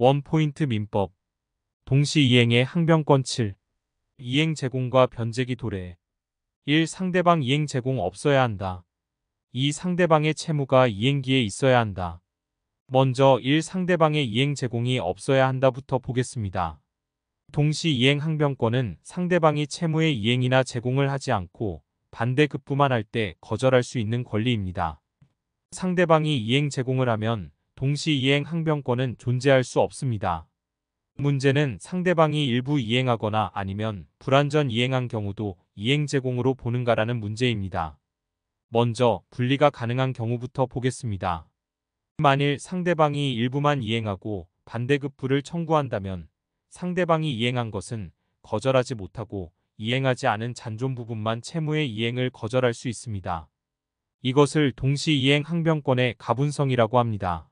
원포인트 민법. 동시이행의 항변권 7. 이행 제공과 변제기 도래. 1. 상대방 이행 제공 없어야 한다. 2. 상대방의 채무가 이행기에 있어야 한다. 먼저 1. 상대방의 이행 제공이 없어야 한다부터 보겠습니다. 동시이행 항변권은 상대방이 채무의 이행이나 제공을 하지 않고 반대급부만 할 때 거절할 수 있는 권리입니다. 상대방이 이행 제공을 하면 동시이행 항변권은 존재할 수 없습니다. 문제는 상대방이 일부 이행하거나 아니면 불완전 이행한 경우도 이행 제공으로 보는가라는 문제입니다. 먼저 분리가 가능한 경우부터 보겠습니다. 만일 상대방이 일부만 이행하고 반대급부를 청구한다면 상대방이 이행한 것은 거절하지 못하고 이행하지 않은 잔존 부분만 채무의 이행을 거절할 수 있습니다. 이것을 동시이행 항변권의 가분성이라고 합니다.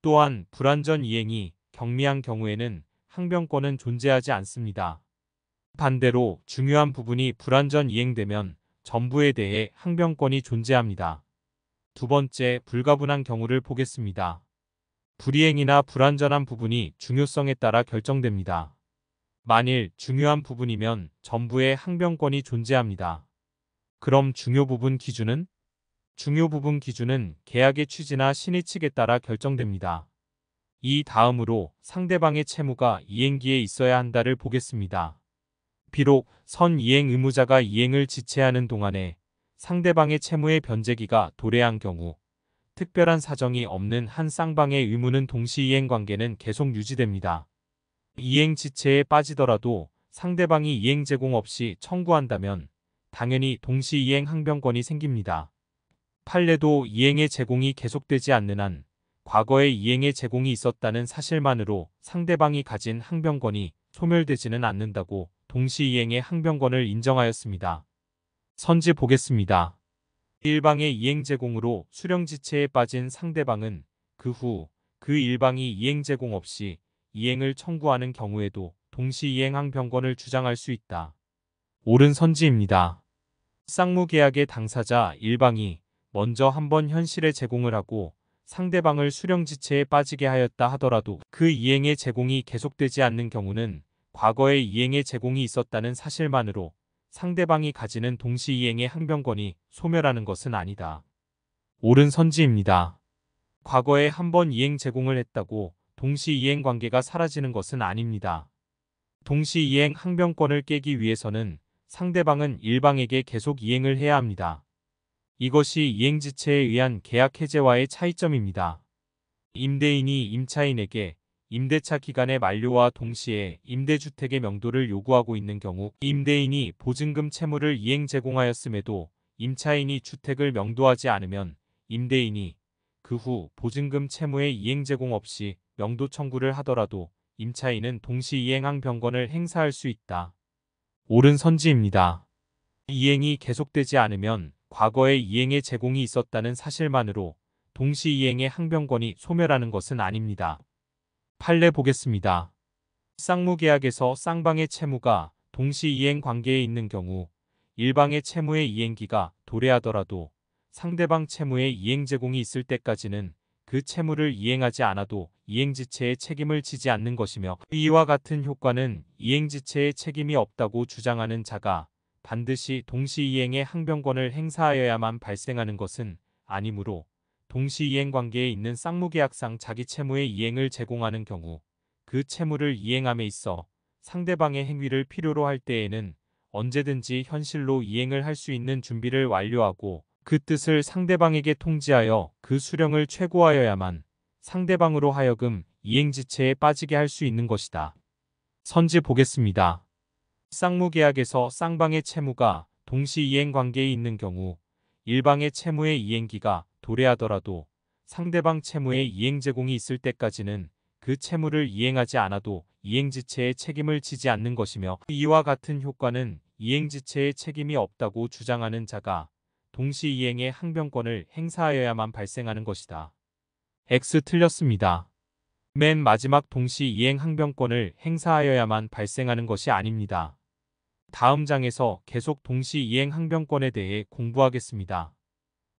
또한 불완전 이행이 경미한 경우에는 항변권은 존재하지 않습니다. 반대로 중요한 부분이 불완전 이행되면 전부에 대해 항변권이 존재합니다. 두 번째, 불가분한 경우를 보겠습니다. 불이행이나 불완전한 부분이 중요성에 따라 결정됩니다. 만일 중요한 부분이면 전부에 항변권이 존재합니다. 그럼 중요 부분 기준은? 중요 부분 기준은 계약의 취지나 신의 측에 따라 결정됩니다. 이 다음으로 상대방의 채무가 이행기에 있어야 한다를 보겠습니다. 비록 선이행 의무자가 이행을 지체하는 동안에 상대방의 채무의 변제기가 도래한 경우 특별한 사정이 없는 한 쌍방의 의무는 동시이행 관계는 계속 유지됩니다. 이행 지체에 빠지더라도 상대방이 이행 제공 없이 청구한다면 당연히 동시이행 항변권이 생깁니다. 판례도 이행의 제공이 계속되지 않는 한 과거에 이행의 제공이 있었다는 사실만으로 상대방이 가진 항변권이 소멸되지는 않는다고 동시이행의 항변권을 인정하였습니다. 선지 보겠습니다. 일방의 이행 제공으로 수령지체에 빠진 상대방은 그 후 그 일방이 이행 제공 없이 이행을 청구하는 경우에도 동시이행 항변권을 주장할 수 있다. 옳은 선지입니다. 쌍무계약의 당사자 일방이 먼저 한번 현실에 제공을 하고 상대방을 수령지체에 빠지게 하였다 하더라도 그 이행의 제공이 계속되지 않는 경우는 과거에 이행의 제공이 있었다는 사실만으로 상대방이 가지는 동시이행의 항변권이 소멸하는 것은 아니다. 옳은 선지입니다. 과거에 한번 이행 제공을 했다고 동시이행 관계가 사라지는 것은 아닙니다. 동시이행 항변권을 깨기 위해서는 상대방은 일방에게 계속 이행을 해야 합니다. 이것이 이행지체에 의한 계약 해제와의 차이점입니다. 임대인이 임차인에게 임대차 기간의 만료와 동시에 임대주택의 명도를 요구하고 있는 경우 임대인이 보증금 채무를 이행 제공하였음에도 임차인이 주택을 명도하지 않으면 임대인이 그 후 보증금 채무의 이행 제공 없이 명도 청구를 하더라도 임차인은 동시이행 항변권을 행사할 수 있다. 옳은 선지입니다. 이행이 계속되지 않으면 과거에 이행의 제공이 있었다는 사실만으로 동시이행의 항변권이 소멸하는 것은 아닙니다. 판례 보겠습니다. 쌍무계약에서 쌍방의 채무가 동시이행 관계에 있는 경우 일방의 채무의 이행기가 도래하더라도 상대방 채무의 이행 제공이 있을 때까지는 그 채무를 이행하지 않아도 이행지체의 책임을 지지 않는 것이며 이와 같은 효과는 이행지체의 책임이 없다고 주장하는 자가 반드시 동시이행의 항변권을 행사하여야만 발생하는 것은 아니므로 동시이행 관계에 있는 쌍무계약상 자기 채무의 이행을 제공하는 경우 그 채무를 이행함에 있어 상대방의 행위를 필요로 할 때에는 언제든지 현실로 이행을 할 수 있는 준비를 완료하고 그 뜻을 상대방에게 통지하여 그 수령을 최고하여야만 상대방으로 하여금 이행지체에 빠지게 할 수 있는 것이다. 선지 보겠습니다. 쌍무계약에서 쌍방의 채무가 동시이행 관계에 있는 경우 일방의 채무의 이행기가 도래하더라도 상대방 채무의 이행 제공이 있을 때까지는 그 채무를 이행하지 않아도 이행지체의 책임을 지지 않는 것이며 이와 같은 효과는 이행지체의 책임이 없다고 주장하는 자가 동시이행의 항변권을 행사하여야만 발생하는 것이다. X 틀렸습니다. 맨 마지막 동시이행 항변권을 행사하여야만 발생하는 것이 아닙니다. 다음 장에서 계속 동시이행 항변권에 대해 공부하겠습니다.